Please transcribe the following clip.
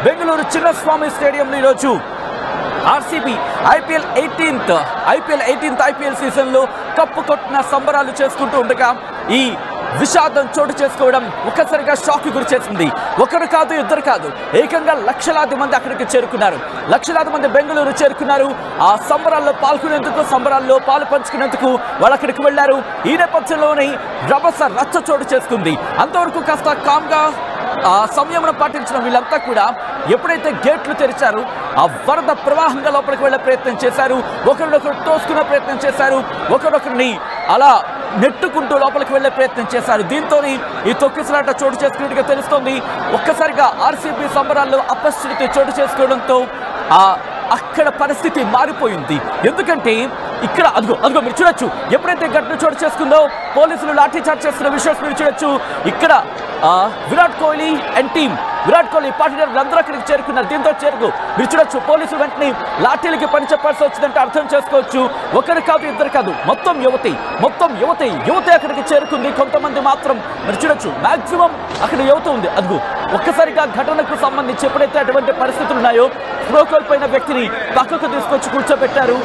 బెంగళూరు చిన్నస్వామి స్టేడియంలో ఈరోజు RCB IPL 18th సీజన్లో కప్పు కొట్టిన సంబరాలు చేసుకుంటూ ఉండగా ఈ విషాదం చోటు చేసుకోవడం ఒక్కసారిగా షాక్ గురి చేసింది. ఒకరు కాదు, ఇద్దరు కాదు, ఏకంగా లక్షలాది మంది అక్కడికి చేరుకున్నారు. లక్షలాది మంది బెంగళూరు చేరుకున్నారు. ఆ సంబరాల్లో పాల్గొనేందుకు, సంబరాల్లో పాలు పంచుకునేందుకు వాళ్ళు అక్కడికి వెళ్లారు. ఈ నేపథ్యంలోనే రచ్చ చోటు చేసుకుంది. అంతవరకు కాస్త కామ్గా సంయమనం పాటించిన వీళ్ళంతా కూడా ఎప్పుడైతే గేట్లు తెరిచారో ఆ వరద ప్రవాహంగా లోపలికి వెళ్లే ప్రయత్నం చేశారు. ఒకరినొకరు తోసుకునే ప్రయత్నం చేశారు. ఒకరొకరిని అలా నెట్టుకుంటూ లోపలికి వెళ్లే ప్రయత్నం చేశారు. దీంతో ఈ తొక్కిసలాట చోటు చేసుకున్నట్టుగా తెలుస్తోంది. ఒక్కసారిగా ఆర్సీబీ సంబరాల్లో అపశృతి చోటు చేసుకోవడంతో అక్కడ పరిస్థితి మారిపోయింది. ఎందుకంటే ఇక్కడ అదిగో మీరు చూడొచ్చు, ఎప్పుడైతే ఘటన చోటు చేసుకుందో పోలీసులు లాఠీ చార్జ్ చేస్తున్న విషయం మీరు చూడొచ్చు. ఇక్కడ విరాట్ కోహ్లీ అండ్ టీమ్, విరాట్ కోహ్లీ పార్టీలు అందరూ అక్కడికి చేరుకున్నారు. దీంతో మీరు చూడొచ్చు, పోలీసులు వెంటనే లాఠీలకి పని చెప్పాల్సి వచ్చిందంటే అర్థం చేసుకోవచ్చు. ఒకరు కాదు, ఇద్దరు కాదు, మొత్తం యువతే అక్కడికి చేరుకుంది. కొంతమంది మాత్రం మీరు చూడొచ్చు, మాక్సిమం అక్కడ యువత ఉంది. అదిగో ఒక్కసారిగా ఘటనకు సంబంధించి ఎప్పుడైతే అటువంటి పరిస్థితులు ఉన్నాయో స్పృహ కోల్పోయిన వ్యక్తిని పక్కకు తీసుకొచ్చి కూర్చోబెట్టారు.